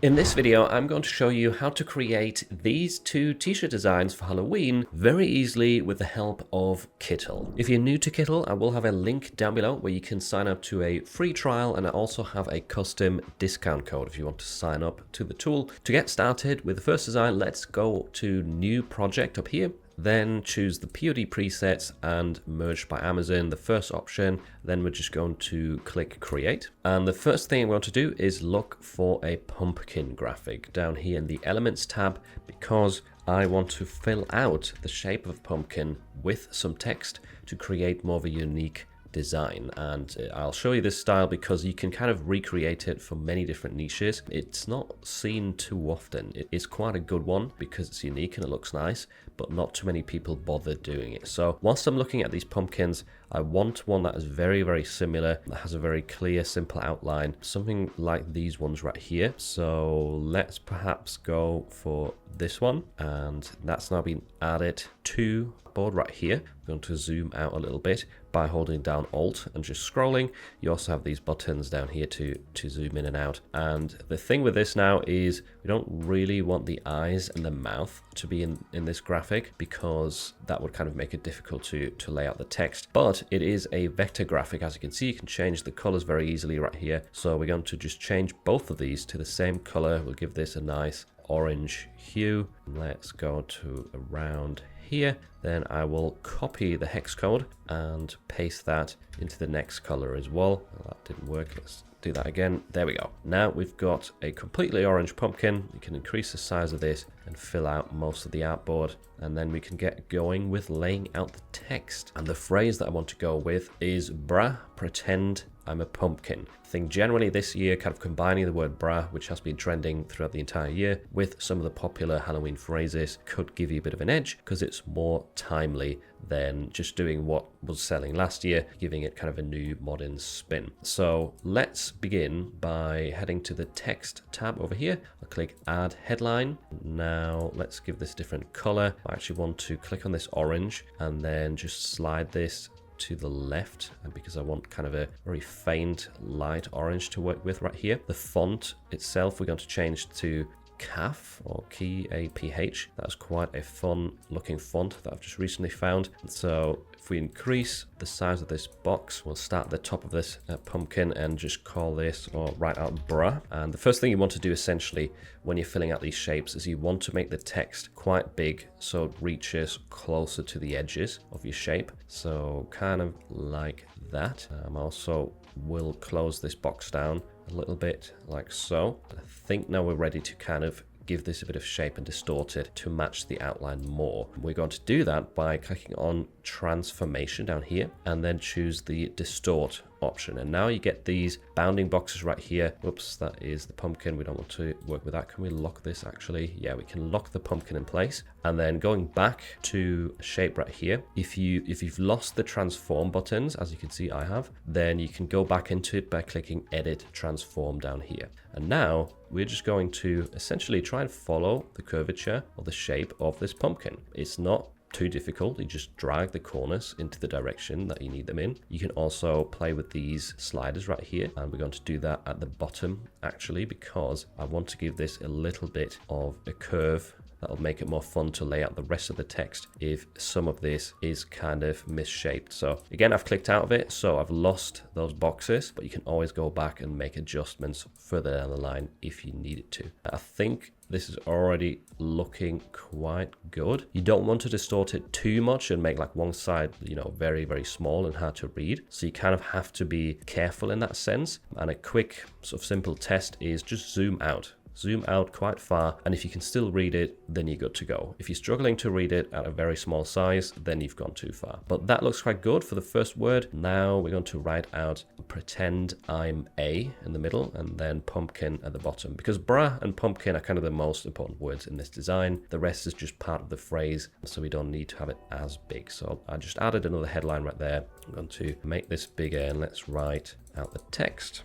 In this video, I'm going to show you how to create these two t-shirt designs for Halloween very easily with the help of KITTL. If you're new to KITTL, I will have a link down below where you can sign up to a free trial, and I also have a custom discount code if you want to sign up to the tool. To get started with the first design, let's go to New Project up here. Then choose the POD presets and merge by Amazon, the first option. Then we're just going to click create. And the first thing I'm going to do is look for a pumpkin graphic down here in the elements tab, because I want to fill out the shape of a pumpkin with some text to create more of a unique design. And I'll show you this style because you can kind of recreate it for many different niches. It's not seen too often. It is quite a good one because it's unique and it looks nice, but not too many people bother doing it. So whilst I'm looking at these pumpkins, I want one that is very, very similar, that has a very clear, simple outline, something like these ones right here. So let's perhaps go for this one, and that's now been added to board right here. I'm going to zoom out a little bit by holding down Alt and just scrolling. You also have these buttons down here to zoom in and out. And the thing with this now is we don't really want the eyes and the mouth to be in this graphic, because that would kind of make it difficult to lay out the text. But it is a vector graphic. As you can see, you can change the colors very easily right here. So we're going to just change both of these to the same color. We'll give this a nice orange hue. Let's go to around here. Then I will copy the hex code and paste that into the next color as well. That didn't work. Let's do that again. There we go. Now we've got a completely orange pumpkin. You can increase the size of this and fill out most of the artboard, and then we can get going with laying out the text. And the phrase that I want to go with is "Brah, pretend I'm a pumpkin." I think generally this year, kind of combining the word "brah," which has been trending throughout the entire year, with some of the popular Halloween phrases could give you a bit of an edge, because it's more timely than just doing what was selling last year, giving it kind of a new modern spin. So let's begin by heading to the text tab over here. I'll click add headline. Now let's give this a different color. I actually want to click on this orange and then just slide this to the left, and because I want kind of a very faint light orange to work with right here. The font itself, we're going to change to KAPH, or KAPH. That's quite a fun looking font that I've just recently found. So if we increase the size of this box, we'll start at the top of this pumpkin and just call this, or write out "brah." And the first thing you want to do essentially when you're filling out these shapes is you want to make the text quite big so it reaches closer to the edges of your shape. So kind of like that. Also will close this box down a little bit like so. I think now we're ready to kind of give this a bit of shape and distort it to match the outline more. We're going to do that by clicking on transformation down here and then choose the distort option. And now you get these bounding boxes right here. Whoops, that is the pumpkin. We don't want to work with that. Can we lock this actually? Yeah, we can lock the pumpkin in place. And then going back to shape right here, if you've lost the transform buttons, as you can see I have, then you can go back into it by clicking edit transform down here. And now we're just going to essentially try and follow the curvature or the shape of this pumpkin. It's not too difficult. You just drag the corners into the direction that you need them in. You can also play with these sliders right here, and we're going to do that at the bottom actually, because I want to give this a little bit of a curve. That'll make it more fun to lay out the rest of the text if some of this is kind of misshaped. So again, I've clicked out of it, so I've lost those boxes, but you can always go back and make adjustments further down the line if you needed to. I think this is already looking quite good. You don't want to distort it too much and make like one side, very, very small and hard to read. So you kind of have to be careful in that sense. And a quick sort of simple test is just zoom out. Zoom out quite far, and if you can still read it, then you're good to go. If you're struggling to read it at a very small size, then you've gone too far. But that looks quite good for the first word. Now we're going to write out "pretend I'm a" in the middle, and then "pumpkin" at the bottom, because "brah" and "pumpkin" are kind of the most important words in this design. The rest is just part of the phrase, so we don't need to have it as big. So I just added another headline right there. I'm going to make this bigger, and let's write out the text.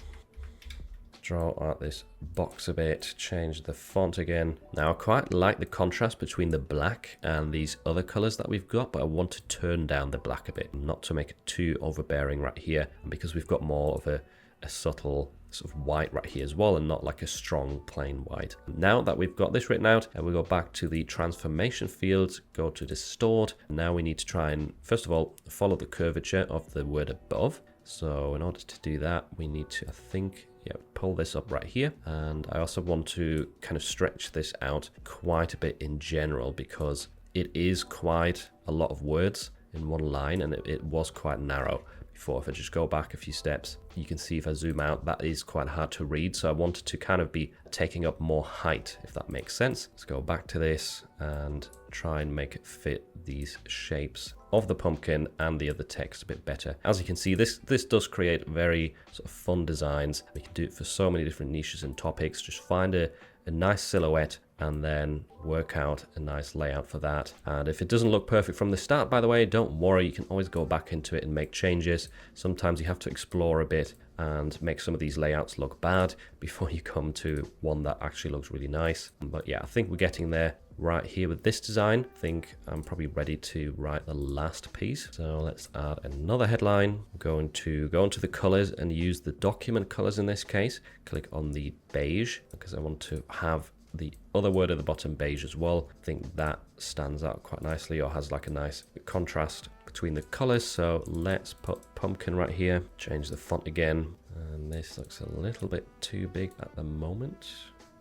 Draw out this box a bit, change the font again. Now I quite like the contrast between the black and these other colors that we've got, but I want to turn down the black a bit, not to make it too overbearing right here. And because we've got more of a subtle sort of white right here as well, and not like a strong plain white. Now that we've got this written out, we go back to the transformation field, go to distort. Now we need to try and, first of all, follow the curvature of the word above. So in order to do that, we need to, I think, pull this up right here. And I also want to kind of stretch this out quite a bit in general, because it is quite a lot of words in one line, and it was quite narrow before. If I just go back a few steps, you can see if I zoom out, that is quite hard to read. So I wanted to kind of be taking up more height, if that makes sense. Let's go back to this and try and make it fit these shapes of the pumpkin and the other text a bit better. As you can see, this does create very sort of fun designs. We can do it for so many different niches and topics. Just find a nice silhouette and then work out a nice layout for that. And if it doesn't look perfect from the start, by the way, don't worry, you can always go back into it and make changes. Sometimes you have to explore a bit and make some of these layouts look bad before you come to one that actually looks really nice. But yeah, I think we're getting there right here with this design. I think I'm probably ready to write the last piece. So let's add another headline. I'm going to go into the colors and use the document colors in this case. Click on the beige because I want to have the other word at the bottom beige as well. I think that stands out quite nicely, or has like a nice contrast between the colors. So let's put pumpkin right here, change the font again. And this looks a little bit too big at the moment,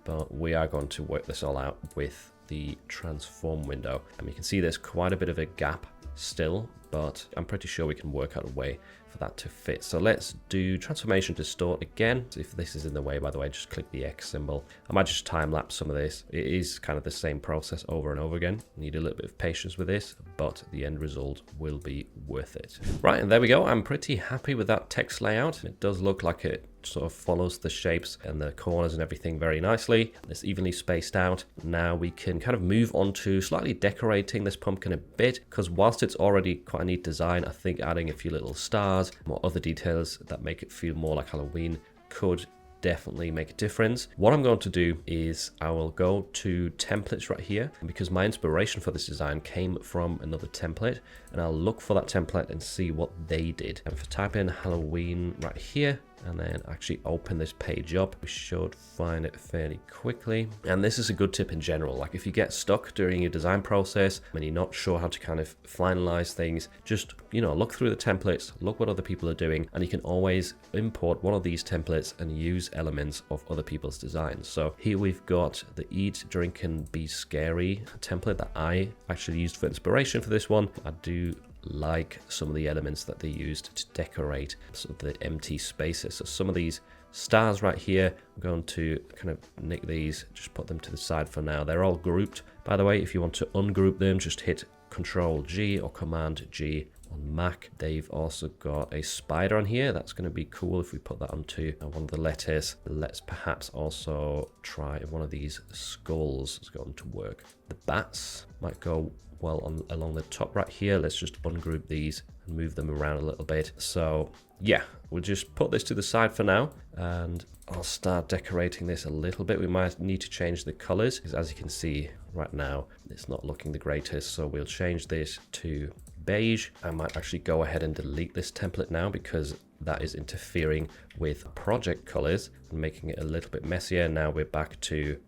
but we are going to work this all out with the transform window. And you can see there's quite a bit of a gap still, but I'm pretty sure we can work out a way for that to fit. So let's do transformation distort again. If this is in the way, by the way, just click the X symbol. I might just time lapse some of this. It is kind of the same process over and over again. Need a little bit of patience with this, but the end result will be worth it. Right, and there we go. I'm pretty happy with that text layout. It does look like it sort of follows the shapes and the corners and everything very nicely. It's evenly spaced out. Now we can kind of move on to slightly decorating this pumpkin a bit, because whilst it's already quite a neat design, I think adding a few little stars, more other details that make it feel more like Halloween could definitely make a difference. What I'm going to do is I will go to templates right here, because my inspiration for this design came from another template, and I'll look for that template and see what they did. And if I type in Halloween right here and then actually open this page up, we should find it fairly quickly. And this is a good tip in general. Like if you get stuck during your design process and you're not sure how to kind of finalize things, just, look through the templates, look what other people are doing, and you can always import one of these templates and use elements of other people's designs. So here we've got the Eat, Drink, and Be Scary template that I actually used for inspiration for this one. I do like some of the elements that they used to decorate sort of the empty spaces. So some of these stars right here, I'm going to kind of nick these, just put them to the side for now. They're all grouped, by the way. If you want to ungroup them, just hit Control G or Command G on Mac. They've also got a spider on here. That's going to be cool if we put that onto one of the letters. Let's perhaps also try one of these skulls. It's going to work. The bats might go well along the top right here. Let's just ungroup these and move them around a little bit. So yeah, we'll just put this to the side for now, and I'll start decorating this a little bit. We might need to change the colors, because as you can see right now, it's not looking the greatest. So we'll change this to beige. I might actually go ahead and delete this template now, because that is interfering with project colors and making it a little bit messier. Now we're back to,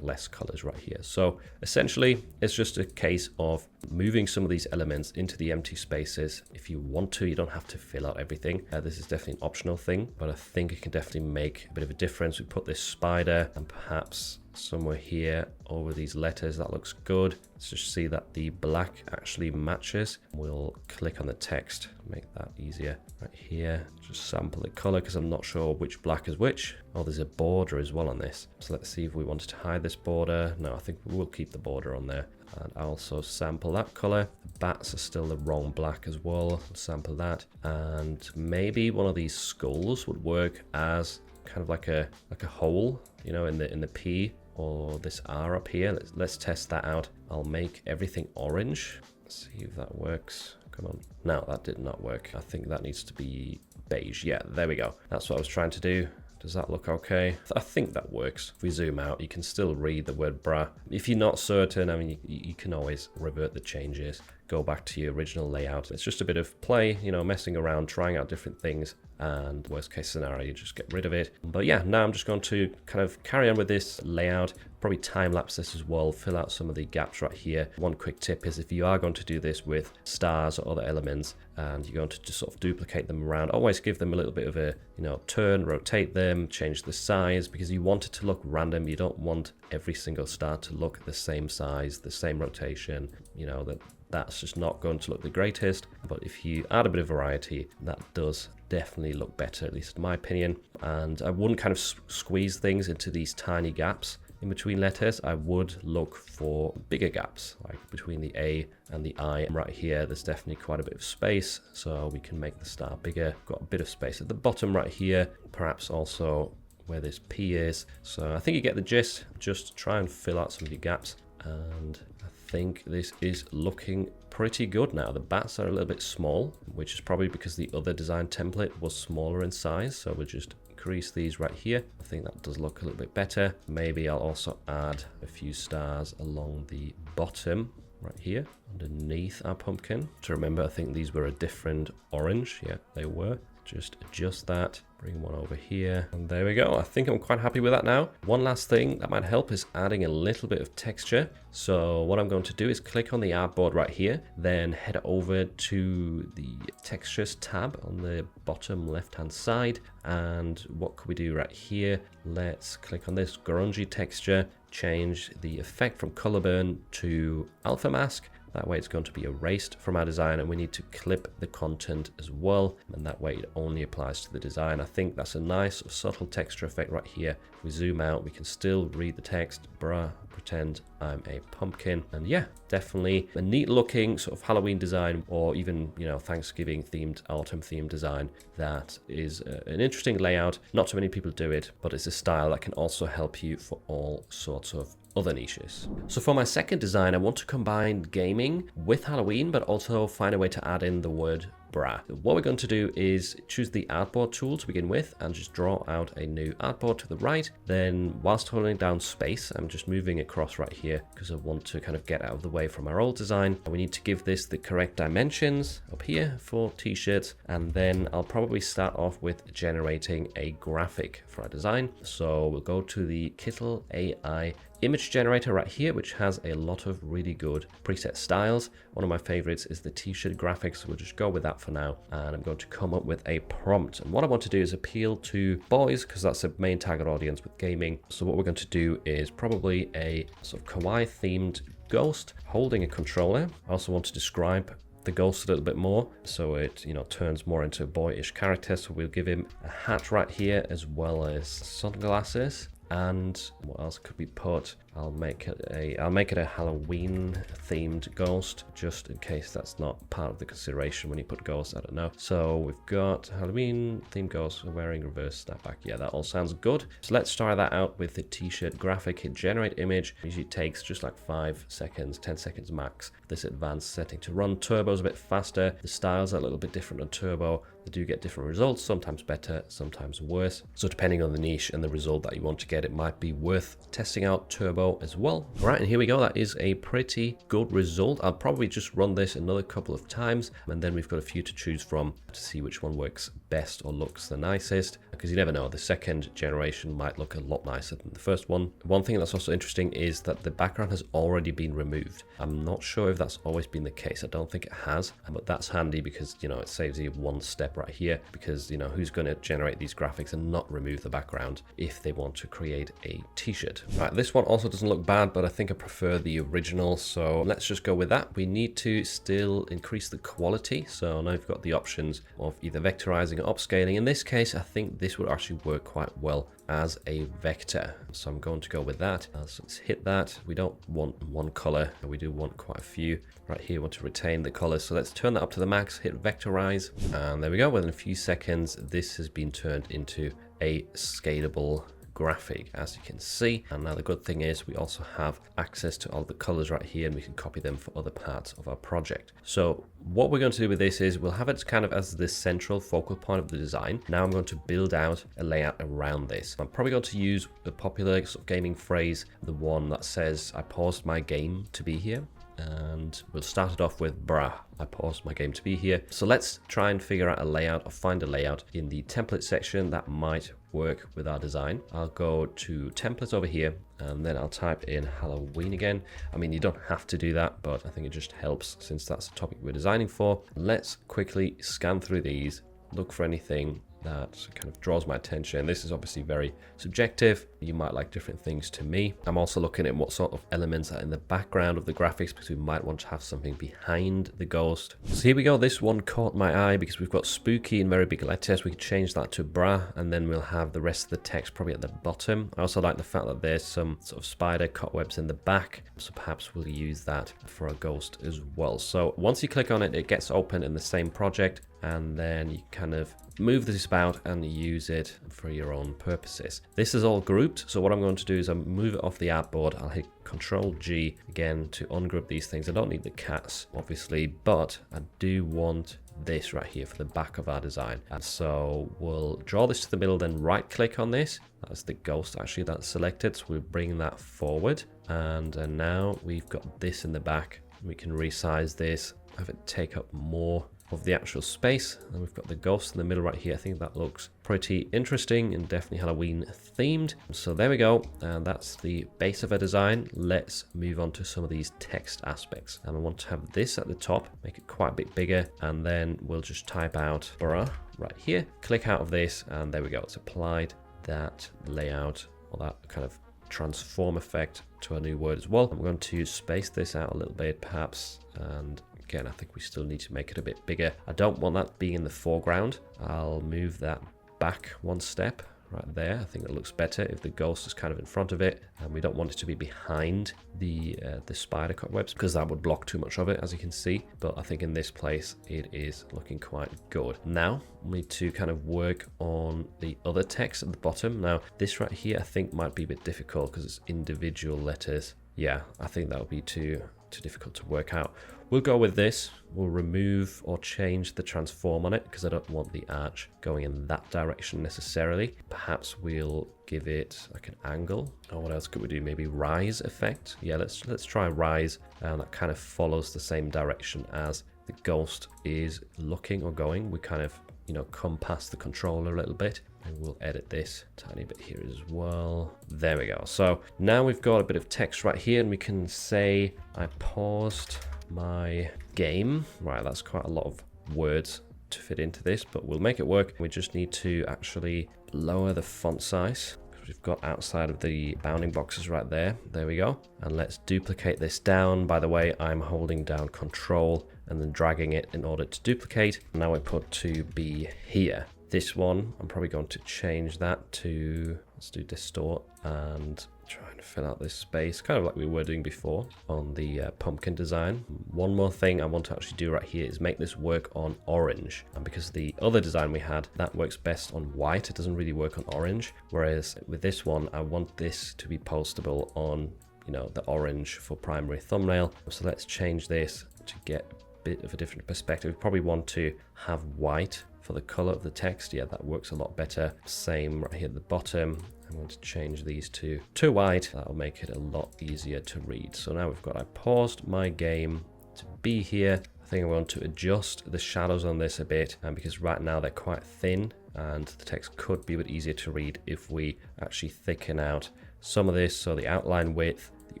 less colors right here. So essentially, it's just a case of moving some of these elements into the empty spaces. If you want to, you don't have to fill out everything. This is definitely an optional thing, but I think it can definitely make a bit of a difference. We put this spider and perhaps somewhere here over these letters. That looks good. Let's just see that the black actually matches. We'll click on the text, make that easier right here. Just sample the color, because I'm not sure which black is which. Oh, there's a border as well on this. So let's see if we wanted to hide this border. No, I think we'll keep the border on there. And I also sample that color. The bats are still the wrong black as well. I'll sample that. And maybe one of these skulls would work as kind of like a hole, in the P, or this R up here. Let's test that out. I'll make everything orange. Let's see if that works. Come on. No, that did not work. I think that needs to be beige. Yeah, there we go. That's what I was trying to do. Does that look okay? I think that works. If we zoom out, you can still read the word bra. If you're not certain, I mean, you can always revert the changes. go back to your original layout. It's just a bit of play, you know, messing around, trying out different things, and worst case scenario, you just get rid of it. But yeah, now I'm just going to kind of carry on with this layout, probably time lapse this as well, fill out some of the gaps right here. One quick tip is if you are going to do this with stars or other elements and you're going to just sort of duplicate them around, always give them a little bit of a, you know, turn, rotate them, change the size, because you want it to look random. You don't want every single star to look the same size, the same rotation, you know, that's just not going to look the greatest. But if you add a bit of variety, that does definitely look better, at least in my opinion. And I wouldn't kind of squeeze things into these tiny gaps in between letters. I would look for bigger gaps, like between the A and the I. Right here, there's definitely quite a bit of space, so we can make the star bigger. Got a bit of space at the bottom right here, perhaps also where this P is. So I think you get the gist. Just try and fill out some of your gaps, and I think this is looking pretty good now. The bats are a little bit small, which is probably because the other design template was smaller in size, so we'll just increase these right here. I think that does look a little bit better. Maybe I'll also add a few stars along the bottom right here underneath our pumpkin. To remember, I think these were a different orange. Yeah, they were. Just adjust that, bring one over here, and there we go. I think I'm quite happy with that now. One last thing that might help is adding a little bit of texture. So what I'm going to do is click on the artboard right here, then head over to the textures tab on the bottom left hand side. And what could we do right here? Let's click on this grungy texture, change the effect from color burn to alpha mask. That way it's going to be erased from our design, and we need to clip the content as well, and that way it only applies to the design. I think that's a nice subtle texture effect right here. If we zoom out, we can still read the text, bruh, pretend I'm a pumpkin. And yeah, definitely a neat looking sort of Halloween design, or even, you know, Thanksgiving themed, autumn themed design. That is an interesting layout. Not too many people do it, but it's a style that can also help you for all sorts of other niches. So for my second design, I want to combine gaming with Halloween, but also find a way to add in the word bra. What we're going to do is choose the artboard tool to begin with and just draw out a new artboard to the right. Then whilst holding down space, I'm just moving across right here because I want to kind of get out of the way from our old design. We need to give this the correct dimensions up here for t-shirts, and then I'll probably start off with generating a graphic for our design. So we'll go to the KITTL AI image generator right here, which has a lot of really good preset styles. One of my favorites is the t-shirt graphics, so we'll just go with that for now. And I'm going to come up with a prompt. And what I want to do is appeal to boys, because that's the main target audience with gaming. So what we're going to do is probably a sort of kawaii themed ghost holding a controller. I also want to describe the ghost a little bit more, so it, you know, turns more into a boyish character. So we'll give him a hat right here, as well as sunglasses. And what else could we put? I'll make it a Halloween themed ghost, just in case that's not part of the consideration when you put ghosts. I don't know. So we've got Halloween themed ghost wearing reverse snapback. Yeah, that all sounds good. So let's try that out with the t-shirt graphic. Hit generate image. Usually takes just like 5 seconds, 10 seconds max. This advanced setting to run. Turbo's a bit faster. The styles are a little bit different on turbo. They do get different results, sometimes better, sometimes worse. So depending on the niche and the result that you want to get, it might be worth testing out turbo as well. All right, and here we go. That is a pretty good result. I'll probably just run this another couple of times, and then we've got a few to choose from to see which one works best or looks the nicest, because you never know, the second generation might look a lot nicer than the first one. One thing that's also interesting is that the background has already been removed. I'm not sure if that's always been the case. I don't think it has, but that's handy because, you know, it saves you one step right here, because, you know, who's going to generate these graphics and not remove the background if they want to create a t-shirt. Right, this one also doesn't look bad, but I think I prefer the original, so let's just go with that. We need to still increase the quality, so now we've got the options of either vectorizing or upscaling. In this case, I think this would actually work quite well as a vector, so I'm going to go with that. So let's hit that. We don't want one color, we do want quite a few. Right here, we want to retain the colors, so let's turn that up to the max, hit vectorize, and there we go. Within a few seconds, this has been turned into a scalable graphic, as you can see. And now the good thing is we also have access to all the colors right here, and we can copy them for other parts of our project. So what we're going to do with this is we'll have it kind of as the central focal point of the design. Now I'm going to build out a layout around this. I'm probably going to use the popular sort of gaming phrase, the one that says I paused my game to be here. and we'll start it off with brah. I paused my game to be here. So let's try and figure out a layout or find a layout in the template section that might work with our design. I'll go to templates over here and then I'll type in Halloween again. I mean, you don't have to do that, but I think it just helps since that's the topic we're designing for. Let's quickly scan through these, look for anything that kind of draws my attention. This is obviously very subjective. You might like different things to me. I'm also looking at what sort of elements are in the background of the graphics because we might want to have something behind the ghost. So here we go. This one caught my eye because we've got spooky in very big letters. We could change that to brah, and then we'll have the rest of the text probably at the bottom. I also like the fact that there's some sort of spider cobwebs in the back, so perhaps we'll use that for a ghost as well. So once you click on it, it gets open in the same project, and then you kind of move this about and use it for your own purposes. This is all grouped, so what I'm going to do is I'll move it off the artboard. I'll hit Control G again to ungroup these things. I don't need the cats, obviously, but I do want this right here for the back of our design. And so we'll draw this to the middle, then right click on this. That's the ghost actually that's selected, so we'll bring that forward. And now we've got this in the back. We can resize this, have it take up more of the actual space, and we've got the ghost in the middle right here. I think that looks pretty interesting and definitely Halloween themed. So there we go, and that's the base of our design. Let's move on to some of these text aspects, and I want to have this at the top, make it quite a bit bigger, and then we'll just type out brah right here, click out of this, and there we go. It's applied that layout or that kind of transform effect to a new word as well. I'm going to space this out a little bit perhaps, and again, I think we still need to make it a bit bigger. I don't want that being in the foreground. I'll move that back one step right there. I think it looks better if the ghost is kind of in front of it, and we don't want it to be behind the spider cobwebs because that would block too much of it, as you can see. But I think in this place it is looking quite good. Now we need to kind of work on the other text at the bottom. Now this right here I think might be a bit difficult because it's individual letters. Yeah, I think that would be too difficult to work out. We'll go with this. We'll remove or change the transform on it because I don't want the arch going in that direction necessarily. Perhaps we'll give it like an angle. Or what else could we do? Maybe rise effect. Yeah, let's try rise, and that kind of follows the same direction as the ghost is looking or going. We kind of, you know, come past the controller a little bit. And we'll edit this tiny bit here as well. There we go. So now we've got a bit of text right here, and we can say I paused my game. Right, that's quite a lot of words to fit into this, but we'll make it work. We just need to actually lower the font size because we've got outside of the bounding boxes right there. There we go. And let's duplicate this down. By the way, I'm holding down Control and then dragging it in order to duplicate. Now we put to be here. This one, I'm probably going to change that to, let's do distort and trying to fill out this space, kind of like we were doing before on the pumpkin design. One more thing I want to actually do right here is make this work on orange. And because the other design we had, that works best on white, it doesn't really work on orange. Whereas with this one, I want this to be postable on, you know, the orange for primary thumbnail. So let's change this to get a bit of a different perspective. We probably want to have white for the color of the text. Yeah, that works a lot better. Same right here at the bottom. I'm going to change these to white. That'll make it a lot easier to read. So now we've got, I paused my game to be here. I think I want to adjust the shadows on this a bit, and because right now they're quite thin and the text could be a bit easier to read if we actually thicken out some of this. So the outline width, the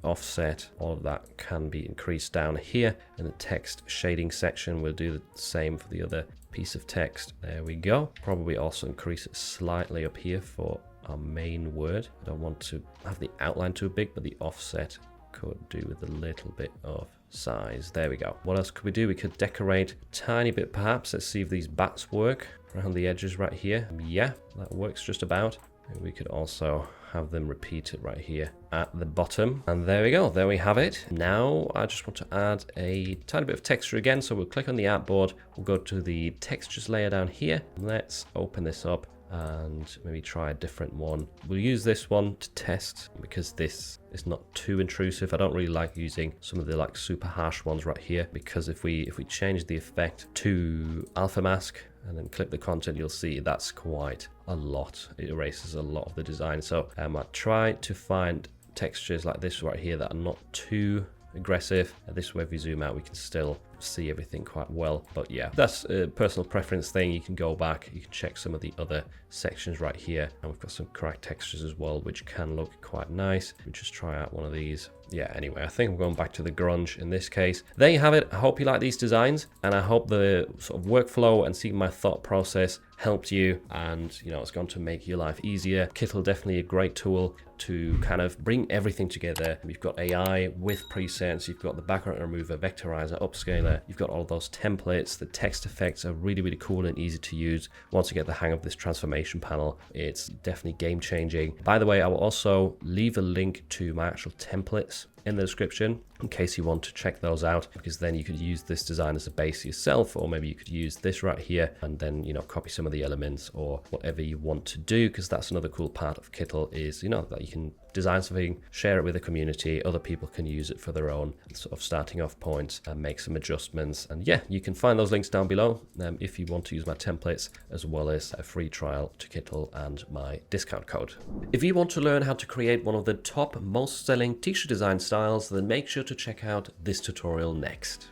offset, all of that can be increased down here. In the text shading section, we'll do the same for the other piece of text. There we go. Probably also increase it slightly up here for our main word. I don't want to have the outline too big, but the offset could do with a little bit of size. There we go. What else could we do? We could decorate a tiny bit perhaps. Let's see if these bats work around the edges right here. Yeah, that works just about. And we could also have them repeat it right here at the bottom. And there we go. There we have it. Now I just want to add a tiny bit of texture again. So we'll click on the artboard. We'll go to the textures layer down here. Let's open this up and maybe try a different one. We'll use this one to test because this is not too intrusive. I don't really like using some of the like super harsh ones right here, because if we change the effect to alpha mask and then click the content, you'll see that's quite a lot. It erases a lot of the design. So I try to find textures like this right here that are not too aggressive. This way, if we zoom out, we can still see everything quite well. But yeah, that's a personal preference thing. You can go back, you can check some of the other sections right here, and we've got some correct textures as well, which can look quite nice. We just try out one of these. Yeah, anyway, I think I'm going back to the grunge in this case. There you have it. I hope you like these designs, and I hope the sort of workflow and seeing my thought process helped you, and you know, it's going to make your life easier. KITTL definitely a great tool to kind of bring everything together. You've got AI with presets, you've got the background remover, vectorizer, upscaler, you've got all those templates. The text effects are really, really cool and easy to use. Once you get the hang of this transformation panel, it's definitely game changing. By the way, I will also leave a link to my actual templates in the description in case you want to check those out, because then you could use this design as a base yourself, or maybe you could use this right here and then, you know, copy some of the elements or whatever you want to do, because that's another cool part of KITTL is, you know, that you can design something, share it with the community, other people can use it for their own sort of starting off points and make some adjustments. And yeah, you can find those links down below if you want to use my templates, as well as a free trial to KITTL and my discount code. If you want to learn how to create one of the top most selling t-shirt design styles, then make sure to check out this tutorial next.